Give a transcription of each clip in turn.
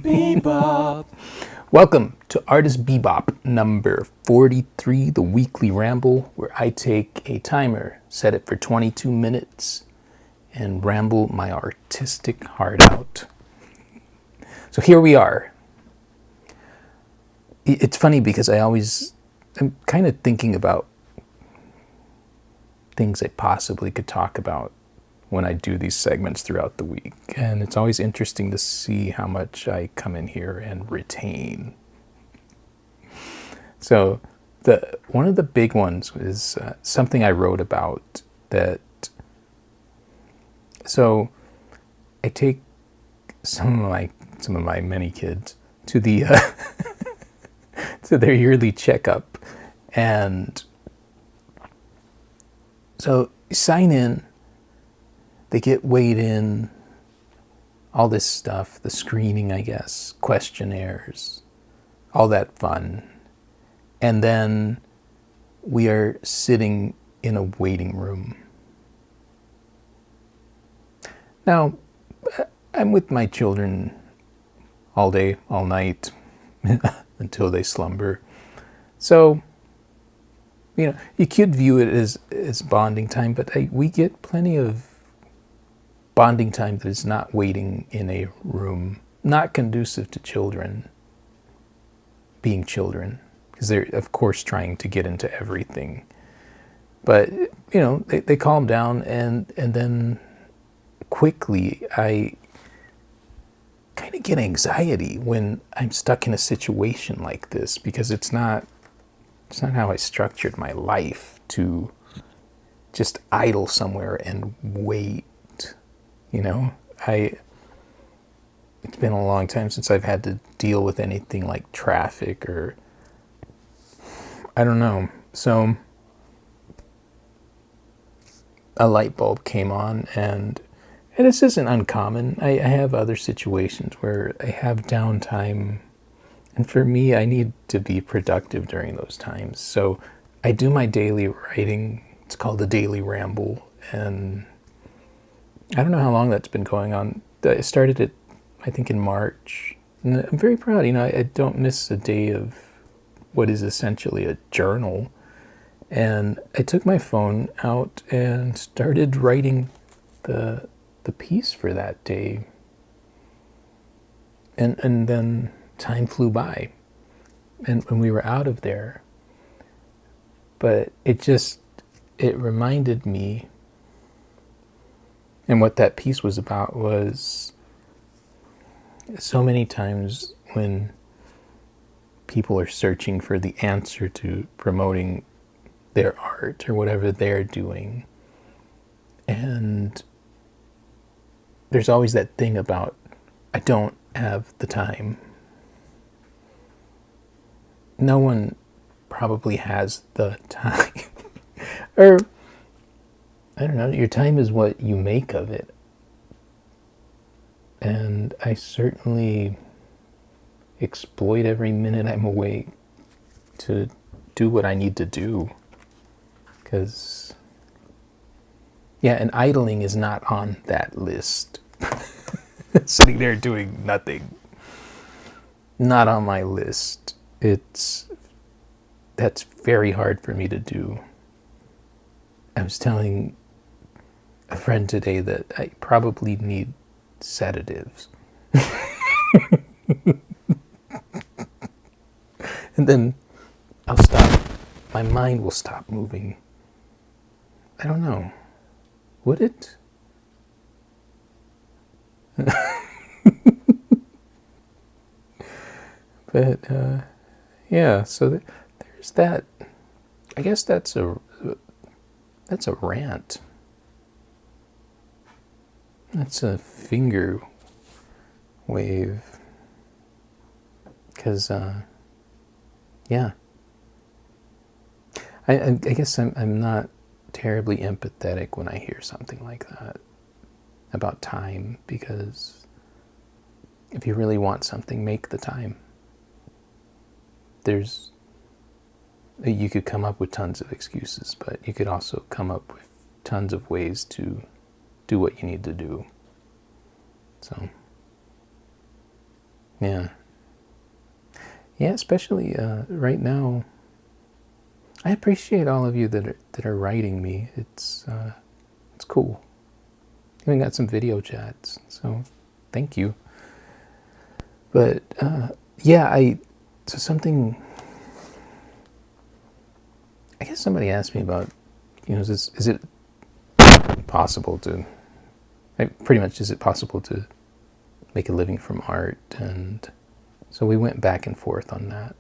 Bebop. Welcome to Artist Bebop number 43, the weekly ramble, where I take a timer, set it for 22 minutes, and ramble my artistic heart out. So here we are. It's funny because I'm kind of thinking about things I possibly could talk about when I do these segments throughout the week. And it's always interesting to see how much I come in here and retain. So one of the big ones is something I wrote about that. So I take some of my many kids to the to their yearly checkup, and so you sign in. They get weighed in, all this stuff, the screening, I guess, questionnaires, all that fun. And then we are sitting in a waiting room. Now, I'm with my children all day, all night, until they slumber. So, you could view it as bonding time, but we get plenty of bonding time that is not waiting in a room, not conducive to children being children, because they're, of course, trying to get into everything. But, they calm down, and then quickly I kind of get anxiety when I'm stuck in a situation like this, because it's not how I structured my life to just idle somewhere and wait. It's been a long time since I've had to deal with anything like traffic or, I don't know. So a light bulb came on, and this isn't uncommon. I have other situations where I have downtime, and for me, I need to be productive during those times. So I do my daily writing. It's called the Daily Ramble, and I don't know how long that's been going on. I started it, I think, in March. And I'm very proud. I don't miss a day of what is essentially a journal. And I took my phone out and started writing the piece for that day. And then time flew by. And when we were out of there. But it reminded me. And what that piece was about was so many times when people are searching for the answer to promoting their art or whatever they're doing. And there's always that thing about, I don't have the time. No one probably has the time. Or, I don't know, your time is what you make of it. And I certainly exploit every minute I'm awake to do what I need to do. Because, and idling is not on that list. Sitting there doing nothing. Not on my list. That's very hard for me to do. I was telling a friend today that I probably need sedatives. And then I'll stop. My mind will stop moving. I don't know. Would it? But, so there's that. I guess that's a rant. That's a finger wave. Because, I guess I'm not terribly empathetic when I hear something like that about time, because if you really want something, make the time. You could come up with tons of excuses, but you could also come up with tons of ways to do what you need to do. So, Yeah. Yeah, especially right now. I appreciate all of you that are writing me. It's cool. Even got some video chats, so thank you. But yeah, so something. I guess somebody asked me about, is it possible to, pretty much, is it possible to make a living from art? And so we went back and forth on that,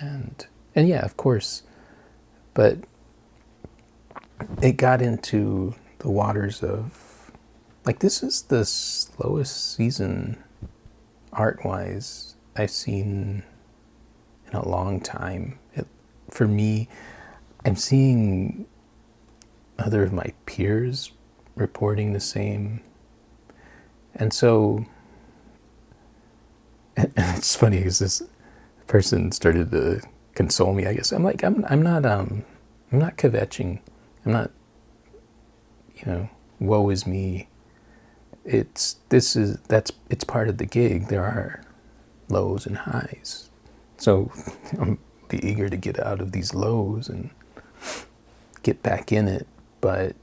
and yeah, of course, but it got into the waters of, like, this is the slowest season art-wise I've seen in a long time. For me, I'm seeing other of my peers reporting the same, and so and it's funny because this person started to console me. I guess I'm like, I'm not kvetching. I'm not, woe is me. It's part of the gig. There are lows and highs, so I'm be eager to get out of these lows and get back in it. But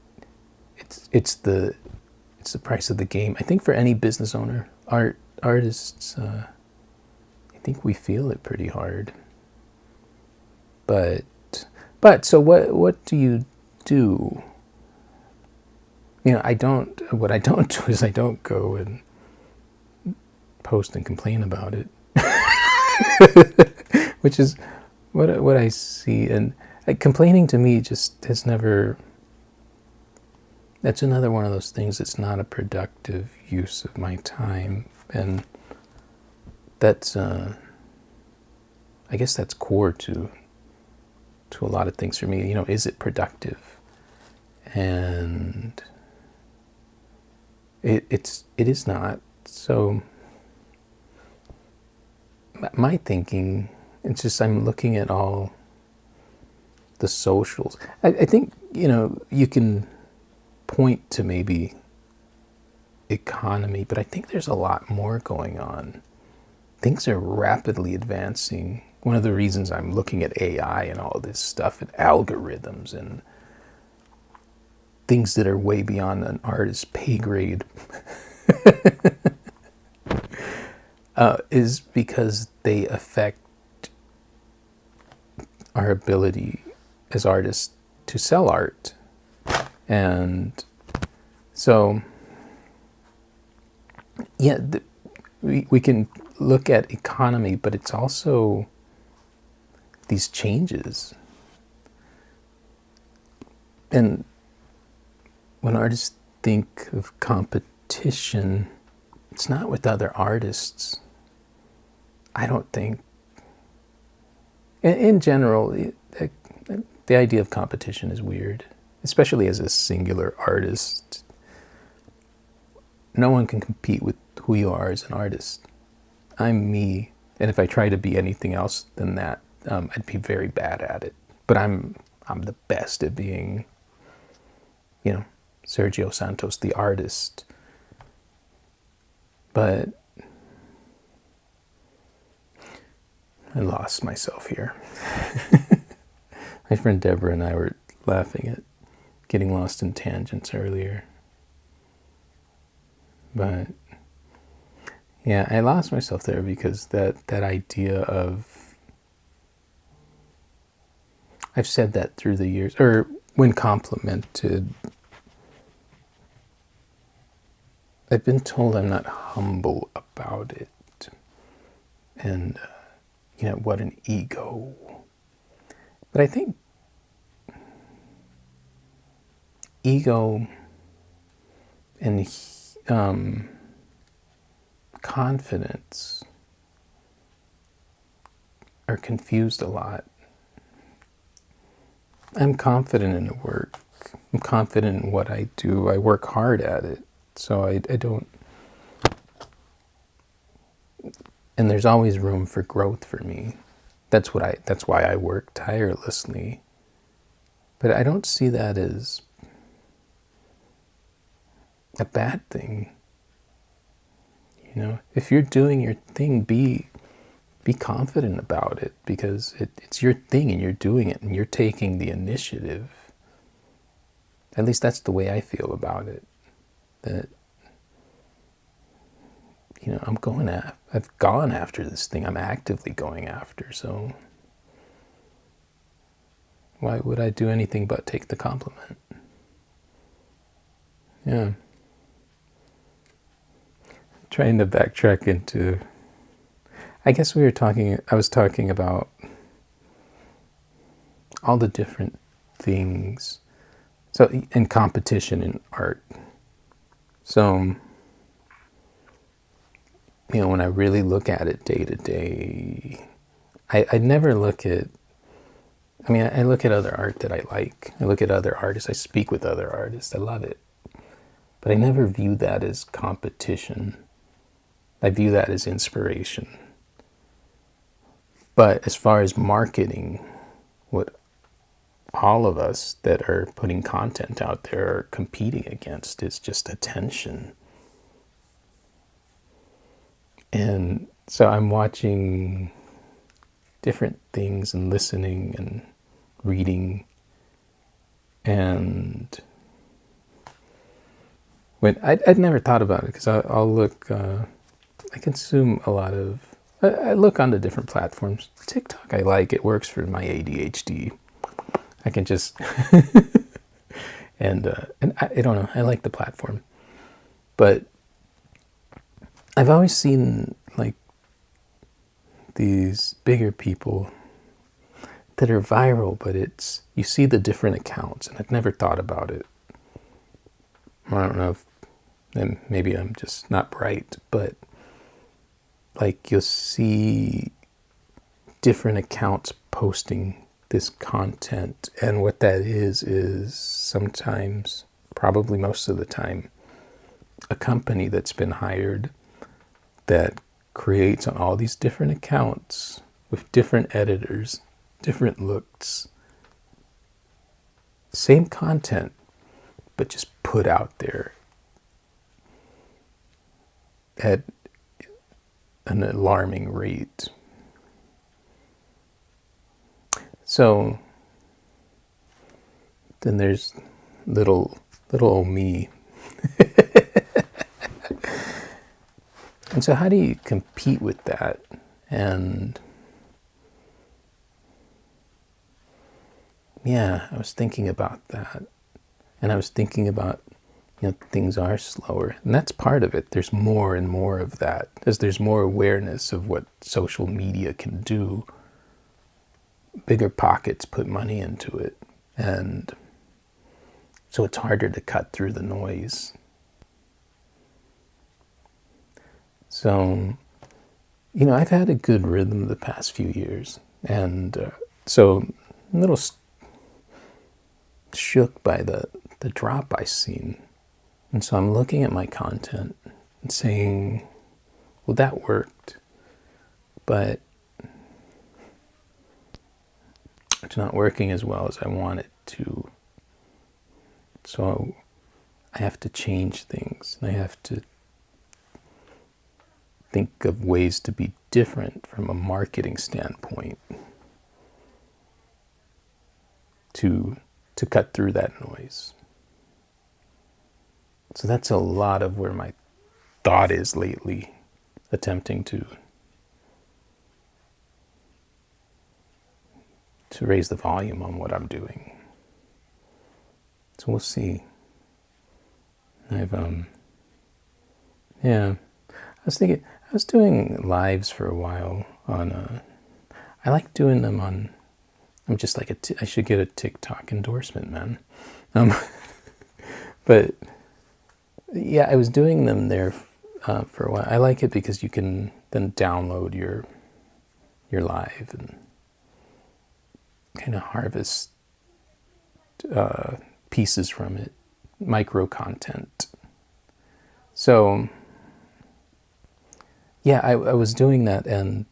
it's the price of the game. I think for any business owner, artists, I think we feel it pretty hard. But so what do you do? What I don't do is I don't go and post and complain about it, which is what I see. And complaining to me just has never. That's another one of those things that's not a productive use of my time, and that's I guess that's core to a lot of things for me. Is it productive? And it is not. So my thinking, it's just I'm looking at all the socials. I think you can point to maybe economy, but I think there's a lot more going on. Things are rapidly advancing. One of the reasons I'm looking at AI and all this stuff and algorithms and things that are way beyond an artist's pay grade is because they affect our ability as artists to sell art. And so, yeah, we can look at economy, but it's also these changes. And when artists think of competition, it's not with other artists. I don't think. In general, the idea of competition is weird, especially as a singular artist. No one can compete with who you are as an artist. I'm me, and if I try to be anything else than that, I'd be very bad at it. But I'm the best at being, Sergio Santos, the artist. But I lost myself here. My friend Deborah and I were laughing at getting lost in tangents earlier. But yeah, I lost myself there because that idea of, I've said that through the years, or when complimented, I've been told I'm not humble about it. And, what an ego. But I think ego and confidence are confused a lot. I'm confident in the work. I'm confident in what I do. I work hard at it. So I don't. And there's always room for growth for me. That's why I work tirelessly. But I don't see that as a bad thing. If you're doing your thing, be confident about it, because it's your thing and you're doing it and you're taking the initiative. At least that's the way I feel about it. That, I've gone after this thing. I'm actively going after. So why would I do anything but take the compliment? Yeah. Trying to backtrack into, I guess I was talking about all the different things. So, in competition in art. So, when I really look at it day to day, I never look at, I look at other art that I like. I look at other artists. I speak with other artists. I love it. But I never view that as competition. I view that as inspiration. But as far as marketing, what all of us that are putting content out there are competing against is just attention. And so I'm watching different things and listening and reading. And when I'd never thought about it, because I'll look, I consume a lot of, I look onto different platforms. TikTok I like, it works for my ADHD. I can just, and I don't know, I like the platform. But I've always seen like these bigger people that are viral, but you see the different accounts, and I've never thought about it. I don't know if, and maybe I'm just not bright, but like you'll see different accounts posting this content, and what that is sometimes, probably most of the time, a company that's been hired that creates on all these different accounts with different editors, different looks, same content, but just put out there at an alarming rate. So then there's little old me. And so how do you compete with that? And yeah, I was thinking about that. And I was thinking about, things are slower. And that's part of it. There's more and more of that. As there's more awareness of what social media can do, bigger pockets put money into it. And so it's harder to cut through the noise. So, I've had a good rhythm the past few years. And so I'm a little shook by the drop I seen. And so I'm looking at my content and saying, well, that worked, but it's not working as well as I want it to. So I have to change things. And I have to think of ways to be different from a marketing standpoint to cut through that noise. So that's a lot of where my thought is lately, attempting to raise the volume on what I'm doing. So we'll see. I was doing lives for a while on, I like doing them on, I'm just like, I should get a TikTok endorsement, man. But yeah, I was doing them there for a while. I like it because you can then download your live and kind of harvest pieces from it, micro content. So yeah, I was doing that, and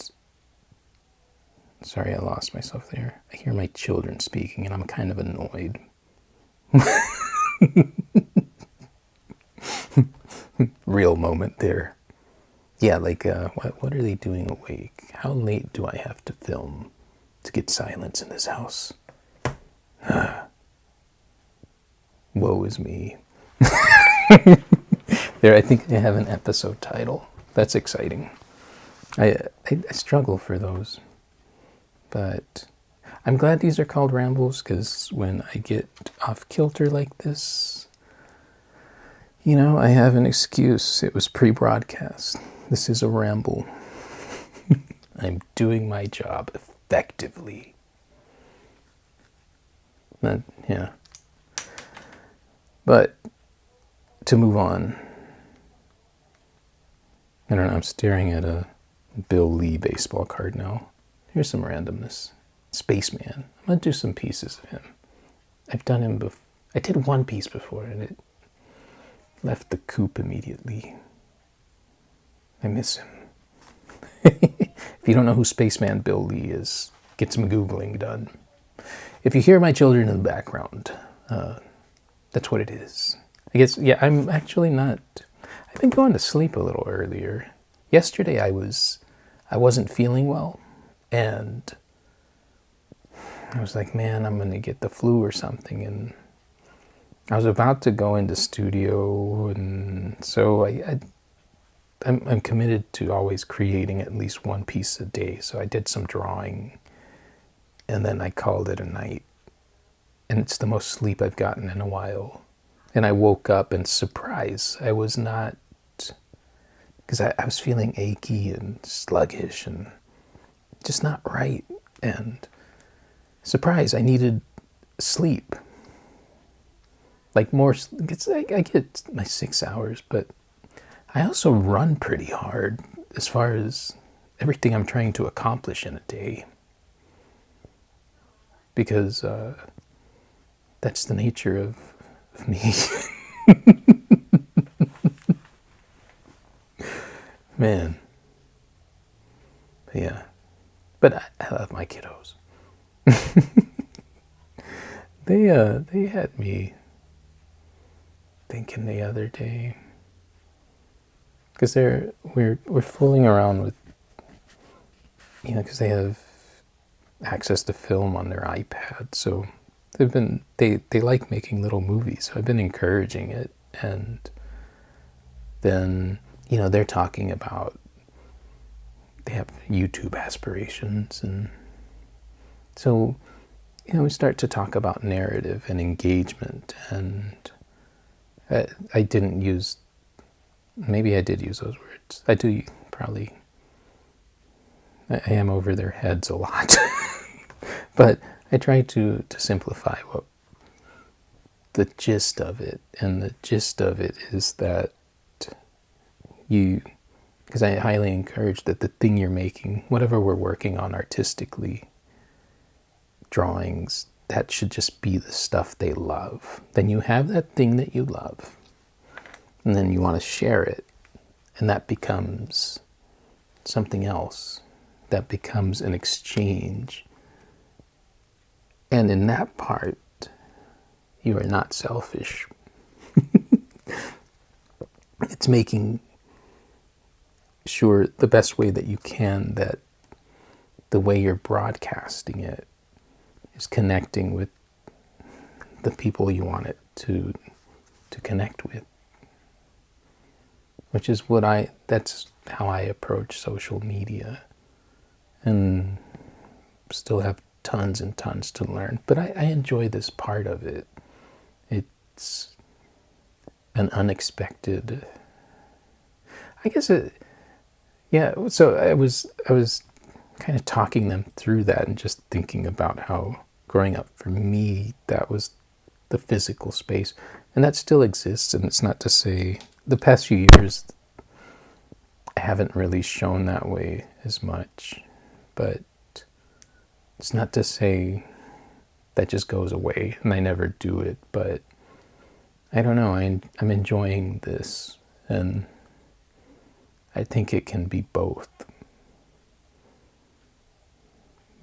sorry, I lost myself there. I hear my children speaking, and I'm kind of annoyed. Real moment there. Yeah, like, what are they doing awake? How late do I have to film to get silence in this house? Woe is me. There, I think they have an episode title. That's exciting. I struggle for those, but I'm glad these are called rambles, because when I get off kilter like this, I have an excuse. It was pre-broadcast. This is a ramble. I'm doing my job effectively. But, yeah. But to move on, I don't know, I'm staring at a Bill Lee baseball card now. Here's some randomness. Spaceman. I'm going to do some pieces of him. I've done him before. I did one piece before, and it left the coop immediately. I miss him. If you don't know who Spaceman Bill Lee is, get some Googling done. If you hear my children in the background, that's what it is. I guess, yeah, I'm actually not... I've been going to sleep a little earlier. Yesterday I wasn't feeling well, and I was like, man, I'm going to get the flu or something, and I was about to go into studio, and so I'm committed to always creating at least one piece a day. So I did some drawing, and then I called it a night. And it's the most sleep I've gotten in a while. And I woke up, and surprise, I was not, because I was feeling achy and sluggish and just not right. And surprise, I needed sleep. Like more, I get my 6 hours, but I also run pretty hard as far as everything I'm trying to accomplish in a day. Because that's the nature of me. Man. Yeah. But I love my kiddos. They had me thinking the other day, because we're fooling around with, because they have access to film on their iPad, so they like making little movies. So I've been encouraging it, and then they're talking about, they have YouTube aspirations, and so we start to talk about narrative and engagement, and I didn't use, maybe I did use those words. I do probably, I am over their heads a lot. But I try to simplify what the gist of it, and the gist of it is that because I highly encourage that the thing you're making, whatever we're working on artistically, drawings, that should just be the stuff they love. Then you have that thing that you love, and then you want to share it, and that becomes something else. That becomes an exchange. And in that part, you are not selfish. It's making sure the best way that you can that the way you're broadcasting it is connecting with the people you want it to connect with. Which is that's how I approach social media. And still have tons and tons to learn. But I enjoy this part of it. It's an unexpected, I guess yeah, so I was kind of talking them through that, and just thinking about how growing up for me, that was the physical space. And that still exists, and it's not to say, the past few years, I haven't really shown that way as much. But it's not to say that just goes away and I never do it, but I don't know, I'm enjoying this, and I think it can be both.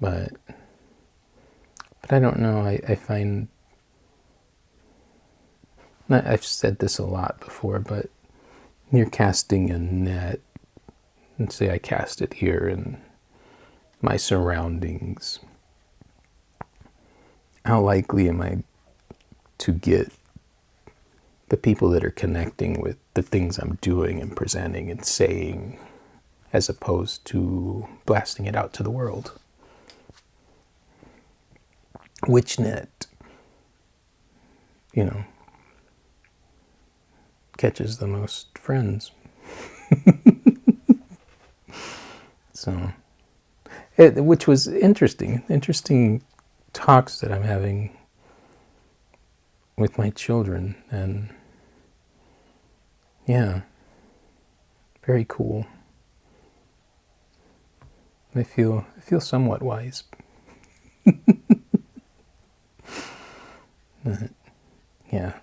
But I don't know, I find, I've said this a lot before, but you're casting a net and say I cast it here in my surroundings, how likely am I to get the people that are connecting with the things I'm doing and presenting and saying, as opposed to blasting it out to the world? Which net, catches the most friends? So, which was interesting talks that I'm having with my children, and yeah, very cool. I feel somewhat wise. Yeah,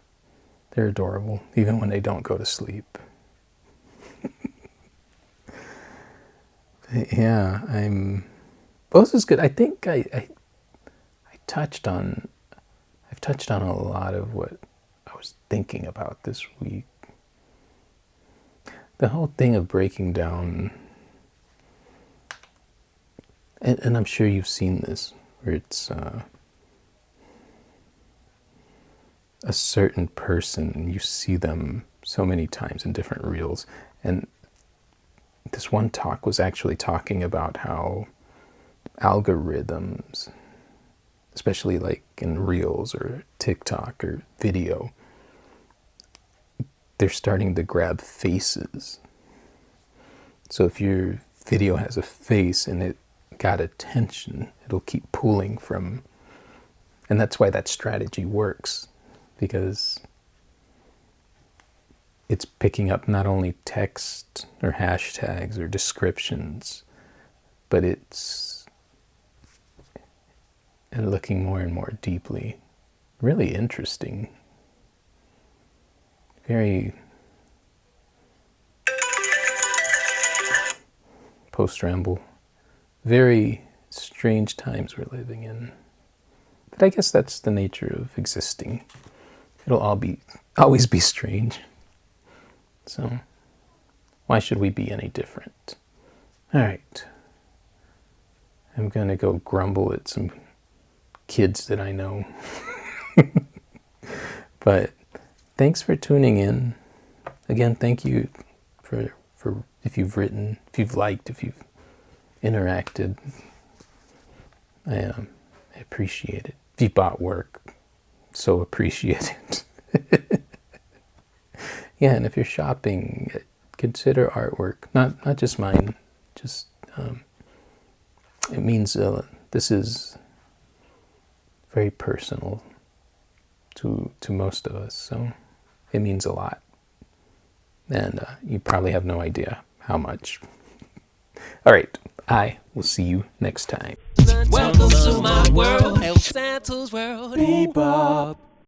they're adorable, even when they don't go to sleep. Yeah, well, this is good. I think I've touched on a lot of what I was thinking about this week. The whole thing of breaking down, and I'm sure you've seen this, where it's a certain person, and you see them so many times in different reels. And this one talk was actually talking about how algorithms, especially like in reels or TikTok or video, they're starting to grab faces. So if your video has a face and it got attention, it'll keep pulling from, and that's why that strategy works, because it's picking up not only text or hashtags or descriptions, but it's looking more and more deeply. Really interesting. Very post-Ramble. Very strange times we're living in. But I guess that's the nature of existing. It'll always be strange. So why should we be any different? All right. I'm going to go grumble at some kids that I know. But thanks for tuning in. Again, thank you for if you've written, if you've liked, if you've interacted. I appreciate it. If you bought work, so appreciate it. Yeah, and if you're shopping, consider artwork. Not just mine. Just it means this is very personal to most of us, so it means a lot. And you probably have no idea how much. All right, I will see you next time. Welcome to my world, Santa's world. Bebop.